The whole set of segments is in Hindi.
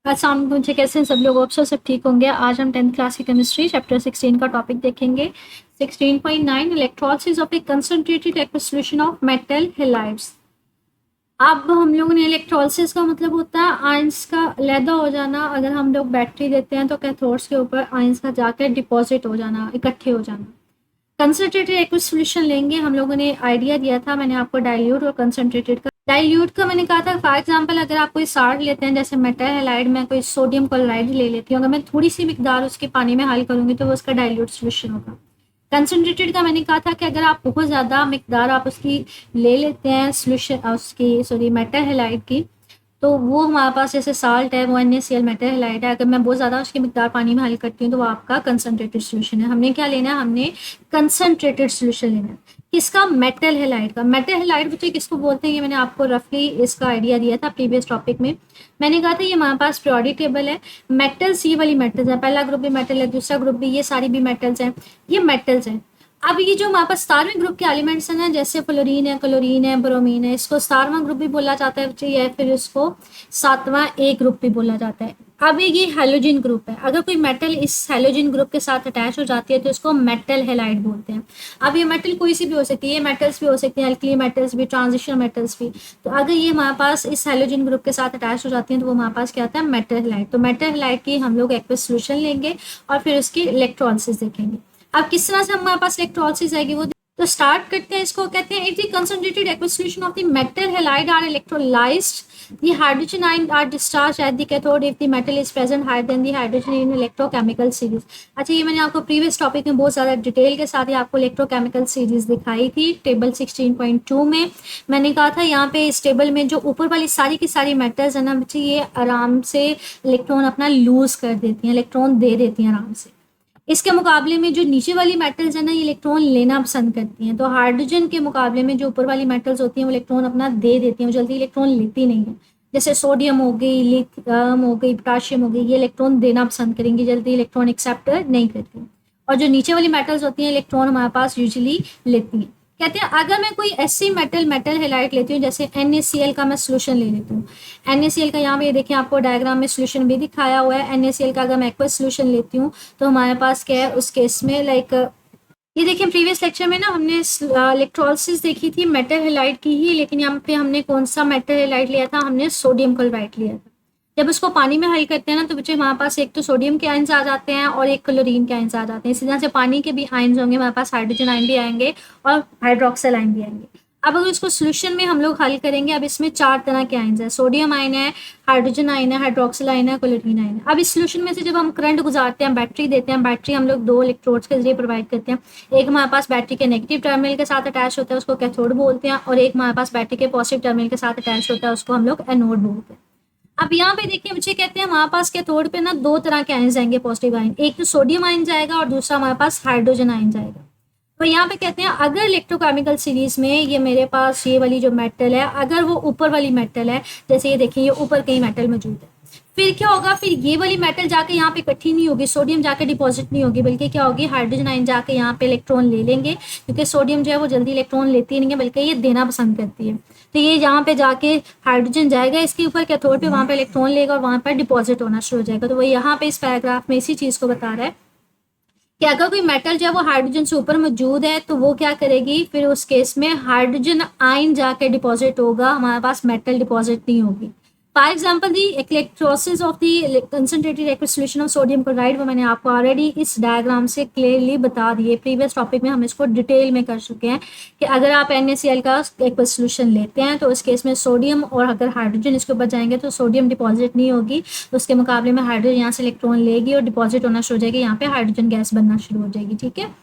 अस्सलाम वालेकुम जी, कैसे हैं सब लोग? आप सब ठीक होंगे। आज हम 10th क्लास की केमिस्ट्री चैप्टर 16 का टॉपिक देखेंगे। 16.9 electrolysis of A concentrated aqueous solution of metal halides. अब हम लोगों ने इलेक्ट्रोलिसिस का मतलब होता है आयंस का अलहदा हो जाना। अगर हम लोग बैटरी देते हैं तो कैथोड्स के ऊपर आयंस का जाकर डिपॉजिट हो जाना, इकट्ठे हो जाना। कंसंट्रेटेड एक्वस सॉल्यूशन लेंगे, हम लोगों ने आइडिया दिया था मैंने आपको डाइल्यूट और कंसंट्रेटेड का। डाइल्यूट का मैंने कहा था फॉर एग्जांपल अगर आप कोई साल्ट लेते हैं जैसे मेटल हैलाइड में कोई सोडियम क्लोराइड ले लेती हूँ, अगर मैं थोड़ी सी मिकदार उसके पानी में हल करूंगी तो वो उसका डाइल्यूट सॉल्यूशन होगा। कंसंट्रेटेड का मैंने कहा था कि अगर आप बहुत ज़्यादा मिकदार आप उसकी ले लेते हैं सॉल्यूशन उसकी सॉरी मेटल हैलाइड की, तो वो हमारे पास जैसे साल्ट है वो NaCl मेटल हैलाइड है, अगर मैं बहुत ज़्यादा उसकी मिकदार पानी में हल करती हूँ तो वो आपका कंसनट्रेटेड सोल्यूशन है। हमने क्या लेना है? हमने कंसनट्रेटेड सोल्यूशन लेना है। किसका? मेटल हैलाइड का। मेटल हैलाइड बच्चे किसको बोलते हैं ये मैंने आपको रफली इसका आइडिया दिया था प्रीवियस टॉपिक में। मैंने कहा था ये हमारे पास पीरियोडिक टेबल है। मेटल्स ये वाली मेटल्स है, पहला ग्रुप भी मेटल है, दूसरा ग्रुप भी, ये सारी भी मेटल्स हैं, ये मेटल्स हैं। अब ये जो हमारे पास 17वें ग्रुप के एलिमेंट्स हैं ना, जैसे फ्लोरीन है, क्लोरीन है, ब्रोमीन है, इसको 17वां ग्रुप भी बोला जाता है बच्चे, या फिर इसको 7वां ए ग्रुप भी बोला जाता है। अब ये हैलोजन ग्रुप है, अगर कोई मेटल इस हैलोजन ग्रुप के साथ अटैच हो जाती है तो इसको मेटल हैलाइड बोलते हैं। अब ये मेटल कोई सी भी हो सकती है, ये मेटल्स भी हो सकती हैं, अल्कली मेटल्स भी, ट्रांजिशन मेटल्स भी। तो अगर ये हमारे पास इस हैलोजन ग्रुप के साथ अटैच हो जाती है तो वो हमारे पास क्या आता है? Metal halide. तो मेटल हैलाइड की हम लोग एक्वस सॉल्यूशन लेंगे और फिर उसकी इलेक्ट्रोलिसिस देखेंगे। अब किस तरह से हमारे पास इलेक्ट्रोलिसिस आएगी वो तो स्टार्ट करते हैं। इसको कहते हैं if the concentrated aqueous solution of the metal halide are electrolysed the hydrogen ion are discharged at the cathode if the metal is present higher than the hydrogen in electrochemical series। अच्छा, ये मैंने आपको प्रीवियस टॉपिक में बहुत ज़्यादा डिटेल के साथ ही आपको इलेक्ट्रोकेमिकल सीरीज दिखाई थी टेबल 16.2 में। मैंने कहा था यहाँ पे इस टेबल में जो ऊपर वाली सारी की सारी मेटल्स है ना बच्चे, ये आराम से इलेक्ट्रॉन अपना लूज कर देती हैं, इलेक्ट्रॉन दे देती हैं आराम से। इसके मुकाबले में जो नीचे वाली मेटल्स है ना, ये इलेक्ट्रॉन लेना पसंद करती हैं। तो हाइड्रोजन के मुकाबले में जो ऊपर वाली मेटल्स होती हैं वो इलेक्ट्रॉन अपना दे देती हैं, वो जल्दी इलेक्ट्रॉन लेती नहीं है। जैसे सोडियम हो गई, लिथियम हो गई, पोटाशियम हो गई, ये इलेक्ट्रॉन देना पसंद करेंगी, जल्दी इलेक्ट्रॉन एक्सेप्ट नहीं करती। और जो नीचे वाली मेटल्स होती हैं इलेक्ट्रॉन हमारे पास यूजली लेती हैं। कहते हैं अगर मैं कोई ऐसी मेटल हैलाइड लेती हूँ, जैसे NaCl का मैं सोल्यूशन ले लेती हूँ। NaCl का यहाँ पे देखिए आपको डायग्राम में सोल्यूशन भी दिखाया हुआ है। NaCl का अगर मैं एक्वस सोल्यूशन लेती हूँ तो हमारे पास क्या है उस केस में लाइक ये देखिए प्रीवियस लेक्चर में ना हमने इलेक्ट्रोलिसिस देखी थी मेटल हैलाइड की ही, लेकिन यहाँ पे हमने कौन सा मेटल हैलाइड लिया था? हमने सोडियम क्लोराइड लिया था। जब उसको पानी में हल करते हैं ना तो बच्चे हमारे पास एक तो सोडियम के आयंस आ जाते हैं और एक क्लोरीन के आयंस आ जाते हैं। इसी तरह से पानी के भी आयंस होंगे, हमारे पास हाइड्रोजन आयन भी आएंगे और हाइड्रोक्सिल आयन भी आएंगे। अब अगर इसको सोल्यूशन में हम लोग हल करेंगे, अब इसमें 4 तरह के आयंस है, सोडियम आयन है, हाइड्रोजन आयन है, हाइड्रोक्सिल आयन है, क्लोरीन आयन है। अब इस सोल्यूशन में से जब हम करंट गुजारते हैं, बैटरी देते हैं, बैटरी हम लोग 2 इलेक्ट्रोड्स के जरिए प्रोवाइड करते हैं। एक हमारे पास बैटरी के नेगेटिव टर्मिनल के साथ अटैच होता है, उसको कैथोड बोलते हैं, और एक हमारे पास बैटरी के पॉजिटिव टर्मिनल के साथ अटैच होता है, उसको हम लोग एनोड बोलते हैं। अब यहाँ पे देखिए बच्चे कहते हैं हमारे पास कैथोड पे ना 2 तरह के आयन जाएंगे पॉजिटिव आयन, एक तो सोडियम आयन जाएगा और दूसरा हमारे पास हाइड्रोजन आयन जाएगा। तो यहाँ पे कहते हैं अगर इलेक्ट्रोकेमिकल सीरीज में ये मेरे पास ये वाली जो मेटल है, अगर वो ऊपर वाली मेटल है, जैसे ये देखिए ये ऊपर कहीं मेटल मौजूद है, फिर क्या होगा? फिर ये वाली मेटल जाके यहाँ पे इकट्ठी नहीं होगी, सोडियम जाके डिपॉजिट नहीं होगी, बल्कि क्या होगी? हाइड्रोजन आयन जाके यहाँ पे इलेक्ट्रॉन ले लेंगे, क्योंकि सोडियम जो है वो जल्दी इलेक्ट्रॉन लेती नहीं है, बल्कि ये देना पसंद करती है। तो ये यहाँ पे जाके हाइड्रोजन जाएगा इसके ऊपर कैथोड पे, वहाँ पे इलेक्ट्रॉन लेगा और वहाँ पर डिपॉजिट होना शुरू हो जाएगा। तो वो यहाँ पे इस पैराग्राफ में इसी चीज़ को बता रहा है कि अगर कोई मेटल जो है वो हाइड्रोजन से ऊपर मौजूद है तो वो क्या करेगी? फिर उस केस में हाइड्रोजन आयन जाके डिपॉजिट होगा, हमारे पास मेटल डिपॉजिट नहीं होगी। For example the electrolysis of the concentrated aqueous solution of sodium chloride, वो मैंने आपको ऑलरेडी इस डायग्राम से क्लियरली बता दिए। प्रीवियस टॉपिक में हम इसको डिटेल में कर चुके हैं कि अगर आप NaCl का एक्वस सॉल्यूशन लेते हैं तो उस केस में सोडियम और अगर हाइड्रोजन इसके ऊपर जाएंगे तो सोडियम डिपॉजिट नहीं होगी, उसके मुकाबले में हाइड्रोजन यहाँ से इलेक्ट्रॉन लेगी और डिपॉजिट होना शुरू हो जाएगी, यहाँ पे हाइड्रोजन गैस बनना शुरू हो जाएगी। ठीक है,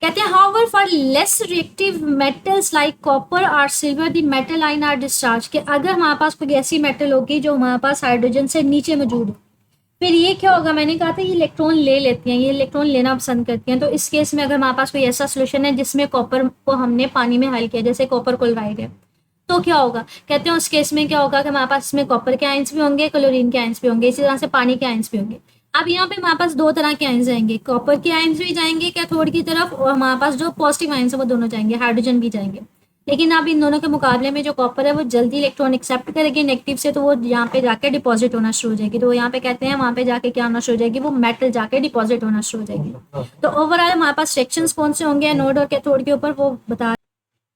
कहते हैं however for less reactive metals like copper और silver the metal ion are discharge, कि अगर हमारे पास कोई ऐसी मेटल होगी जो हमारे पास हाइड्रोजन से नीचे मौजूद हो, फिर ये क्या होगा? मैंने कहा था ये इलेक्ट्रॉन ले लेती हैं, ये इलेक्ट्रॉन लेना पसंद करती हैं। तो इस केस में अगर हमारे पास कोई ऐसा सोल्यूशन है जिसमें कॉपर को हमने पानी में हल किया, जैसे कॉपर क्लोराइड है, तो क्या होगा? कहते हैं उस केस में क्या होगा कि हमारे पास इसमें कॉपर के आयंस भी होंगे, क्लोरीन के आयंस भी होंगे, इसी तरह से पानी के आयंस भी होंगे। अब यहाँ पे हमारे पास 2 तरह के आयंस जाएंगे, कॉपर के आयंस भी जाएंगे कैथोड की तरफ, और हमारे पास जो पॉजिटिव आयंस है वो दोनों जाएंगे, हाइड्रोजन भी जाएंगे। लेकिन अब इन दोनों के मुकाबले में जो कॉपर है वो जल्दी इलेक्ट्रॉन एक्सेप्ट करेगी नेगेटिव से, तो वो यहाँ पे जाके डिपॉजिट होना शुरू हो जाएगी। तो यहाँ पे कहते हैं वहाँ पे जाके क्या होना शुरू हो जाएगी, वो मेटल जाके डिपॉजिट होना शुरू हो जाएगी। तो ओवरऑल हमारे पास सेक्शंस कौन से होंगे एनोड और कैथोड के ऊपर, वो बता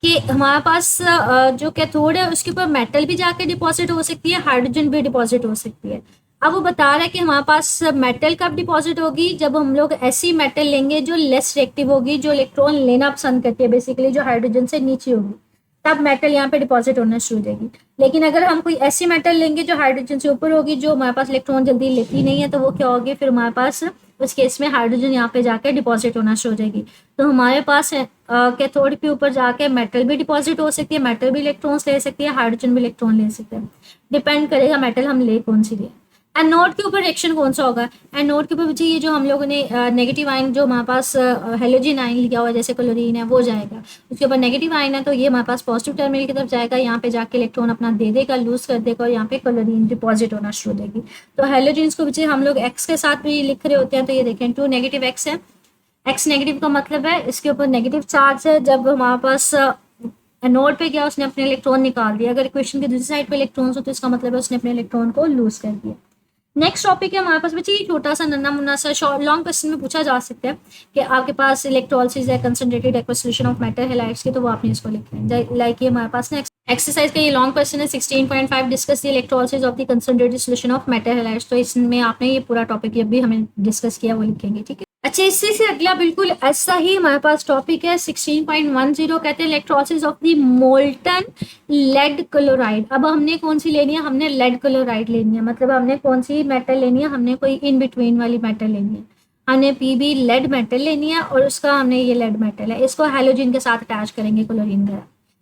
कि हमारे पास जो कैथोड है उसके ऊपर मेटल भी जाके डिपॉजिट हो सकती है, हाइड्रोजन भी डिपॉजिट हो सकती है। अब वो बता रहा है कि हमारे पास मेटल कब डिपॉजिट होगी, जब हम लोग ऐसी मेटल लेंगे जो लेस रिएक्टिव होगी, जो इलेक्ट्रॉन लेना पसंद करती है, बेसिकली जो हाइड्रोजन से नीचे होगी, तब मेटल यहाँ पे डिपॉजिट होना शुरू हो जाएगी। लेकिन अगर हम कोई ऐसी मेटल लेंगे जो हाइड्रोजन से ऊपर होगी, जो हमारे पास इलेक्ट्रॉन जल्दी लेती नहीं है, तो वो क्या होगी, फिर हमारे पास उस केस में हाइड्रोजन यहाँ पे जाके डिपॉजिट होना शुरू हो जाएगी। तो हमारे पास कैथोड के ऊपर जाके मेटल भी डिपॉजिट हो सकती है, मेटल भी इलेक्ट्रॉन्स ले सकती है, हाइड्रोजन भी इलेक्ट्रॉन ले सकते हैं, डिपेंड करेगा मेटल हम ले कौन सी ले। एनोड के ऊपर रिएक्शन कौन सा होगा, एनोड के ऊपर बच्चे ये जो हम लोगों ने नेगेटिव आयन जो हमारे पास हेलोजन आयन लिखा हुआ है जैसे क्लोरीन है वो जाएगा, उसके ऊपर नेगेटिव आयन है तो ये हमारे पास पॉजिटिव टर्मिनल की तरफ जाएगा, यहाँ पे जाके इलेक्ट्रॉन अपना दे देगा, लूज कर देगा और यहाँ पे क्लोरीन डिपॉजिट होना शुरू हो जाएगी। तो हेलोजेंस को बच्चे हम लोग एक्स के साथ भी लिख रहे होते हैं, तो ये देखें 2 नेगेटिव एक्स है, एक्स नेगेटिव का मतलब है इसके ऊपर नेगेटिव चार्ज है। जब हमारे पास एनोड पे गया उसने अपने इलेक्ट्रॉन निकाल दिया, अगर इक्वेशन की दूसरी साइड पे इलेक्ट्रॉन्स हो तो इसका मतलब है उसने अपने इलेक्ट्रॉन को लूज कर दिया। नेक्स्ट टॉपिक है हमारे पास बच्चे ये छोटा सा नन्ना मुन्ना सा शॉर्ट लॉन्ग क्वेश्चन में पूछा जा सकता है कि आपके पास इलेक्ट्रोलिसिस है concentrated aqueous solution of metal halides की, तो वो आपने इसको लिखना है। लाइक ये हमारे पास ना एक्सरसाइज का ये लॉन्ग क्वेश्चन है 16.5, discuss the electrolysis of the concentrated solution of metal halides. तो इसमें आपने ये पूरा टॉपिक भी हमें डिस्कस किया वो लिखेंगे, ठीक है। अच्छा, इससे से अगला बिल्कुल ऐसा ही हमारे पास टॉपिक है 16.10, कहते हैं electrolysis of the molten lead chloride. अब हमने कौन सी लेनी है, हमने लेड क्लोराइड लेनी है, मतलब हमने कौन सी मेटल लेनी है, हमने कोई इन बिटवीन वाली मेटल लेनी है, हमने पीबी लेड मेटल लेनी है और उसका हमने ये लेड मेटल है, इसको हेलोजन के साथ अटैच करेंगे क्लोरीन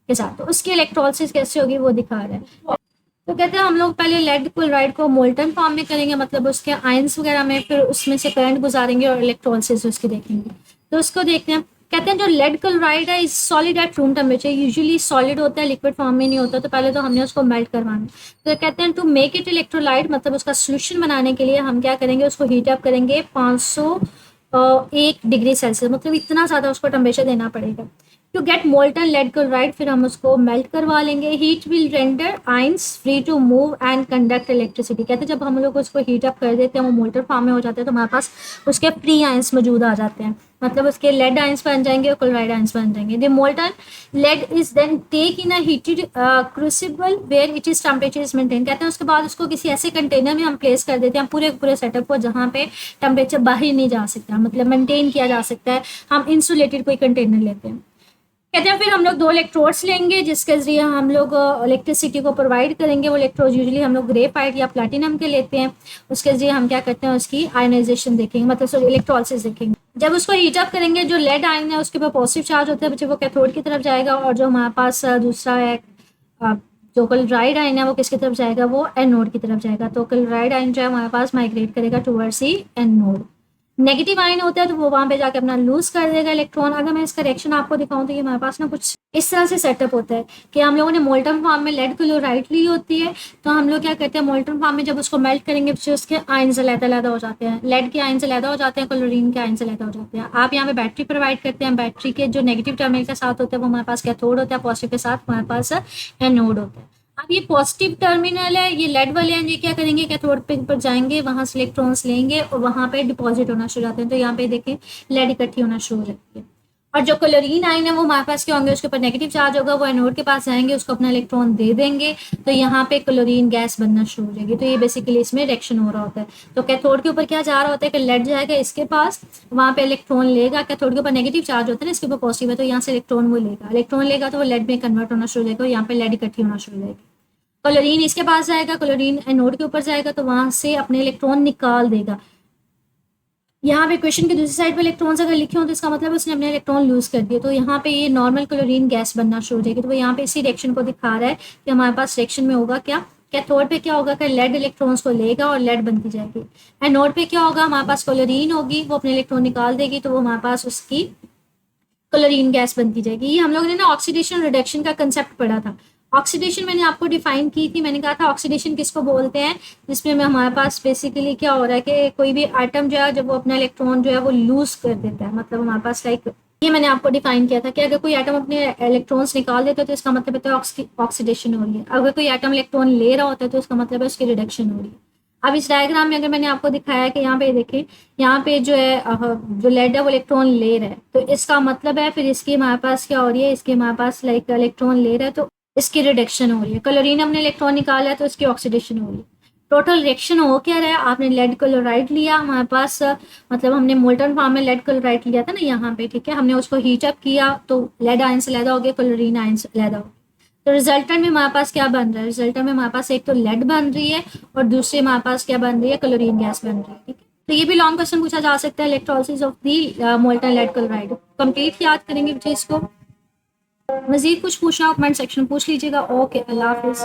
के साथ, तो उसकी इलेक्ट्रोलिसिस कैसे होगी वो दिखा रहा है। तो कहते हैं हम लोग पहले लेड क्लोराइड को मोल्टन फॉर्म में करेंगे, मतलब उसके आयंस वगैरह में, फिर उसमें से करंट गुजारेंगे और इलेक्ट्रोलिसिस उसकी देखेंगे। तो उसको देखते हैं, कहते हैं जो लेड क्लोराइड है is solid at room temperature, usually solid होता है, लिक्विड फॉर्म में नहीं होता, तो पहले तो हमने उसको मेल्ट करवाना। तो कहते हैं टू मेक इट इलेक्ट्रोलाइट, मतलब उसका सोल्यूशन बनाने के लिए हम क्या करेंगे, उसको हीट अप करेंगे 501 डिग्री सेल्सियस, मतलब इतना ज़्यादा उसको टेम्परेचर देना पड़ेगा to get molten lead chloride. फिर हम उसको मेल्ट करवा लेंगे। Heat will render ions free to move and conduct electricity, कहते हैं जब हम लोग उसको हीट अप कर देते हैं वो मोल्टन फॉर्म में हो जाते हैं, तो हमारे पास उसके फ्री आयंस मौजूद आ जाते हैं, मतलब उसके लेड आयंस बन जाएंगे और क्लोराइड आयंस बन जाएंगे। The molten lead is then take in a heated crucible where it is temperature is maintain, कहते हैं उसके बाद उसको किसी ऐसे कंटेनर में हम प्लेस कर देते हैं पूरे पूरे सेटअप को, जहाँ पे टेम्परेचर बाहर नहीं जा सकता, मतलब मेंटेन किया जा सकता है। हम इंसुलेटेड कोई कंटेनर लेते हैं। कहते हैं फिर हम लोग 2 इलेक्ट्रोड्स लेंगे जिसके जरिए हम लोग इलेक्ट्रिसिटी को प्रोवाइड करेंगे। वो इलेक्ट्रोड यूजुअली हम लोग ग्रेफाइट या प्लैटिनम के लेते हैं। उसके जरिए हम क्या करते हैं, उसकी आयनाइजेशन देखेंगे, मतलब इलेक्ट्रोलिसिस देखेंगे। जब उसको हीट अप करेंगे, जो लेड आयन है उसके ऊपर पॉजिटिव चार्ज होता है बच्चे, वो कैथोड की तरफ जाएगा, और जो हमारे पास दूसरा है जो क्लोराइड आयन है वो किसकी तरफ जाएगा, वो एनोड की तरफ जाएगा। तो क्लोराइड आयन जो है हमारे पास माइग्रेट करेगा टुवर्ड्स ही एनोड। नेगेटिव आयन होता है तो वो वहाँ पे जाके अपना लूज कर देगा इलेक्ट्रॉन। अगर मैं इसका रिएक्शन आपको दिखाऊं तो ये हमारे पास ना कुछ इस तरह से सेटअप होता है कि हम लोगों ने मोल्टन फॉर्म में लेड क्लोराइड ली होती है, तो हम लोग क्या करते हैं मोल्टन फॉर्म में जब उसको मेल्ट करेंगे तो उसके आयंस अलग-अलग हो जाते हैं, लेड के आयंस अलग हो जाते हैं, क्लोरीन के आयंस अलग हो जाते हैं। आप यहाँ पे बैटरी प्रोवाइड करते हैं, बैटरी के जो नेगेटिव टर्मिनल के साथ होता है वो हमारे पास कैथोड होता है, पॉजिटिव के साथ हमारे पास एनोड होता है। अब ये पॉजिटिव टर्मिनल है, ये लेड वाले हैं, ये क्या करेंगे कैथोड पे पर जाएंगे, वहां से इलेक्ट्रॉन्स लेंगे और वहां पे डिपॉजिट होना शुरू होते हैं। तो यहाँ पे देखें लेड इकट्ठी होना शुरू हो जाती है। और जो क्लोरीन आयन है वो हमारे पास क्या होंगे, उसके ऊपर नेगेटिव चार्ज होगा, वो एनोड के पास जाएंगे, उसको अपना इलेक्ट्रॉन दे देंगे, तो यहाँ पे क्लोरीन गैस बनना शुरू हो जाएगी। तो ये बेसिकली इसमें रिएक्शन हो रहा होता है। तो कैथोड के ऊपर क्या जा रहा होता है कि लेड जाएगा इसके पास, वहाँ पे इलेक्ट्रॉन लेगा, कैथोड के ऊपर नेगेटिव चार्ज होता है ना, इसके ऊपर पॉजिटिव है, तो यहाँ से इलेक्ट्रॉन वो लेगा, इलेक्ट्रॉन लेगा तो वो लेड में कन्वर्ट होना शुरू हो जाएगा और यहाँ पे लेड इकट्ठी होना शुरू हो जाएगी। क्लोरीन इसके पास जाएगा, क्लोरीन एनोड के ऊपर जाएगा, तो वहां से अपने इलेक्ट्रॉन निकाल देगा। यहाँ पे क्वेश्चन की दूसरी साइड पे इलेक्ट्रॉन्स अगर लिखे हो तो इसका मतलब उसने अपने इलेक्ट्रॉन लूज कर दिए, तो यहाँ पे ये नॉर्मल क्लोरीन गैस बनना शुरू हो जाएगी। तो वो यहाँ पे इसी रिएक्शन को दिखा रहा है कि हमारे पास रिएक्शन में होगा क्या, कैथोड पे क्या होगा कि लेड इलेक्ट्रॉन्स को लेगा और लेड बनती जाएगी। एनोड पे क्या होगा, हमारे पास क्लोरीन होगी, वो अपने इलेक्ट्रॉन निकाल देगी, तो वो हमारे पास उसकी क्लोरीन गैस बनती जाएगी। ये हम लोगों ने ना ऑक्सीडेशन रिडक्शन का कंसेप्ट पढ़ा था। ऑक्सीडेशन मैंने आपको डिफाइन की थी, मैंने कहा था ऑक्सीडेशन किसको बोलते हैं, जिसमें हमारे पास बेसिकली क्या हो रहा है कि कोई भी आइटम जो है जब वो अपना इलेक्ट्रॉन जो है वो लूज कर देता है, मतलब हमारे पास लाइक ये मैंने आपको डिफाइन किया था कि अगर कोई एटम अपने इलेक्ट्रॉन्स निकाल देता है तो इसका मतलब होता है ऑक्सीडेशन हो रही है, अगर कोई एटम इलेक्ट्रॉन ले रहा होता है तो इसका मतलब है उसकी रिडक्शन हो रही है। अब इस डायग्राम में अगर मैंने आपको दिखाया कि यहाँ पे देखें, यहाँ पे जो है जो लेड है वो इलेक्ट्रॉन ले रहा है, तो इसका मतलब है फिर इसकी हमारे पास क्या हो रही है, इसकी हमारे पास लाइक इलेक्ट्रॉन ले रहा है तो इसकी रिडक्शन हो रही है। क्लोरीन हमने इलेक्ट्रॉन निकाला है तो इसकी ऑक्सीडेशन हो रही है। टोटल रिएक्शन हो क्या रहा है, आपने लेड क्लोराइड लिया हमारे पास, मतलब हमने मोल्टन फॉर्म में लेड क्लोराइड लिया था ना यहाँ पे, ठीक है, हमने उसको हीट अप किया तो लेड आयन से अलग हो गया, क्लोरीन आयन से अलग हो गया। तो रिजल्टेंट में हमारे पास क्या बन रहा है, रिजल्टेंट में हमारे पास एक तो लेड बन रही है और दूसरी हमारे पास क्या बन रही है, क्लोरीन गैस बन रही है, ठीक है। तो ये भी लॉन्ग क्वेश्चन पूछा जा सकता है, electrolysis of the molten lead chloride. Complete याद करेंगे बच्चे इसको। मजीद कुछ पूछना हो कमेंट सेक्शन में पूछ लीजिएगा। ओके, अल्लाह हाफिज।